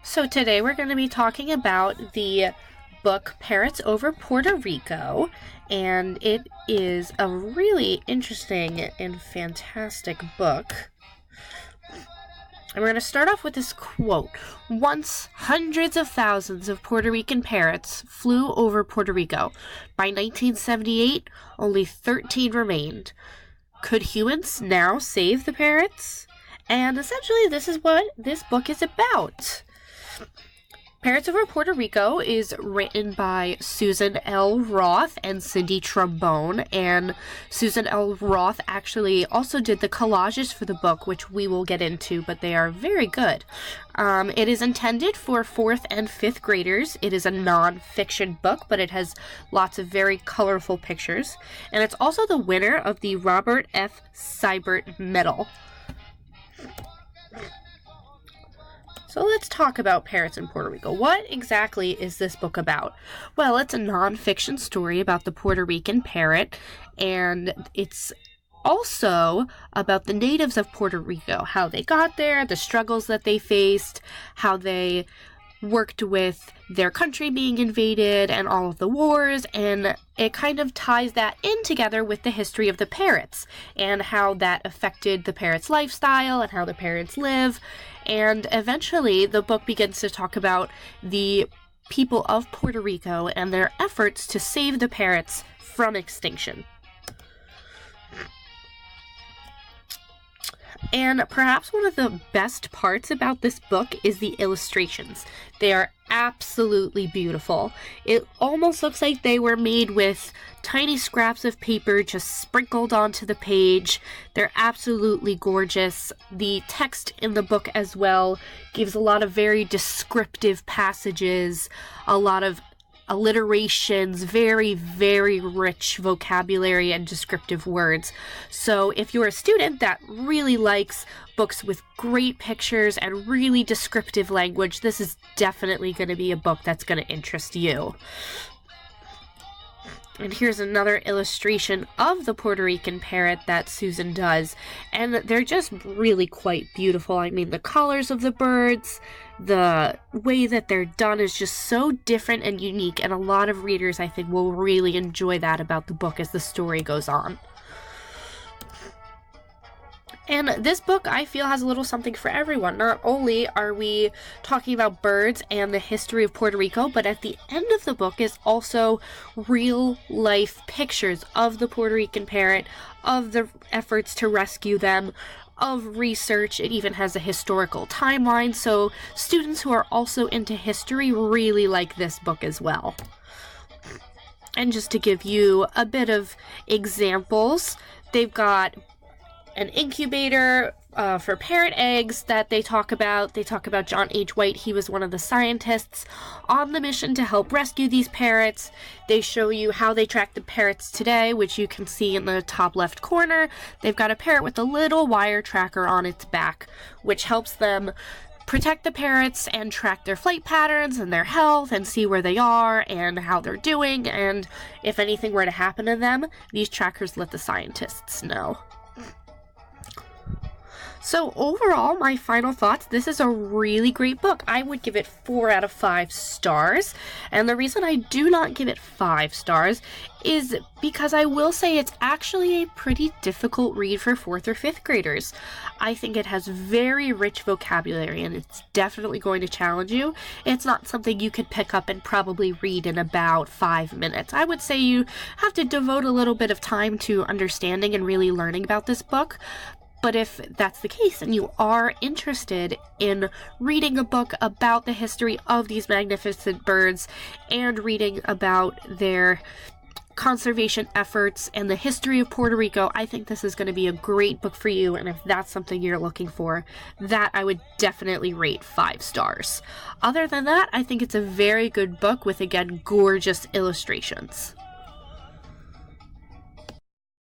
So today we're going to be talking about the book Parrots over Puerto Rico, and it is a really interesting and fantastic book. And we're going to start off with this quote. Once, hundreds of thousands of Puerto Rican parrots flew over Puerto Rico. By 1978, only 13 remained. Could humans now save the parrots? And essentially, this is what this book is about. Parrots over Puerto Rico is written by Susan L. Roth and Cindy Trombone, and Susan L. Roth actually also did the collages for the book, which we will get into, but they are very good. It is intended for 4th and 5th graders. It is a non-fiction book, but it has lots of very colorful pictures, and it's also the winner of the Robert F. Seibert Medal. So let's talk about parrots in Puerto Rico. What exactly is this book about? Well, it's a non-fiction story about the Puerto Rican parrot, and it's also about the natives of Puerto Rico, how they got there, the struggles that they faced, how they worked with their country being invaded and all of the wars, and it kind of ties that in together with the history of the parrots and how that affected the parrots' lifestyle and how the parrots live. And eventually the book begins to talk about the people of Puerto Rico and their efforts to save the parrots from extinction. And perhaps one of the best parts about this book is the illustrations. They are absolutely beautiful. It almost looks like they were made with tiny scraps of paper just sprinkled onto the page. They're absolutely gorgeous. The text in the book as well gives a lot of very descriptive passages, a lot of alliterations, very, very rich vocabulary and descriptive words. So if you're a student that really likes books with great pictures and really descriptive language, this is definitely going to be a book that's going to interest you. And here's another illustration of the Puerto Rican parrot that Susan does, and they're just really quite beautiful. I mean, the colors of the birds, the way that they're done is just so different and unique, and a lot of readers, I think, will really enjoy that about the book as the story goes on. And this book, I feel, has a little something for everyone. Not only are we talking about birds and the history of Puerto Rico, but at the end of the book is also real-life pictures of the Puerto Rican parrot, of the efforts to rescue them, of research. It even has a historical timeline, so students who are also into history really like this book as well. And just to give you a bit of examples, they've got an incubator for parrot eggs that they talk about. They talk about John H. White. He was one of the scientists on the mission to help rescue these parrots. They show you how they track the parrots today, which you can see in the top left corner. They've got a parrot with a little wire tracker on its back, which helps them protect the parrots and track their flight patterns and their health and see where they are and how they're doing. And if anything were to happen to them, these trackers let the scientists know. So overall, my final thoughts, this is a really great book. I would give it 4 out of 5 stars. And the reason I do not give it 5 stars is because I will say it's actually a pretty difficult read for 4th or 5th graders. I think it has very rich vocabulary and it's definitely going to challenge you. It's not something you could pick up and probably read in about 5 minutes. I would say you have to devote a little bit of time to understanding and really learning about this book. But if that's the case and you are interested in reading a book about the history of these magnificent birds and reading about their conservation efforts and the history of Puerto Rico, I think this is going to be a great book for you. And if that's something you're looking for, that I would definitely rate 5 stars. Other than that, I think it's a very good book with, again, gorgeous illustrations.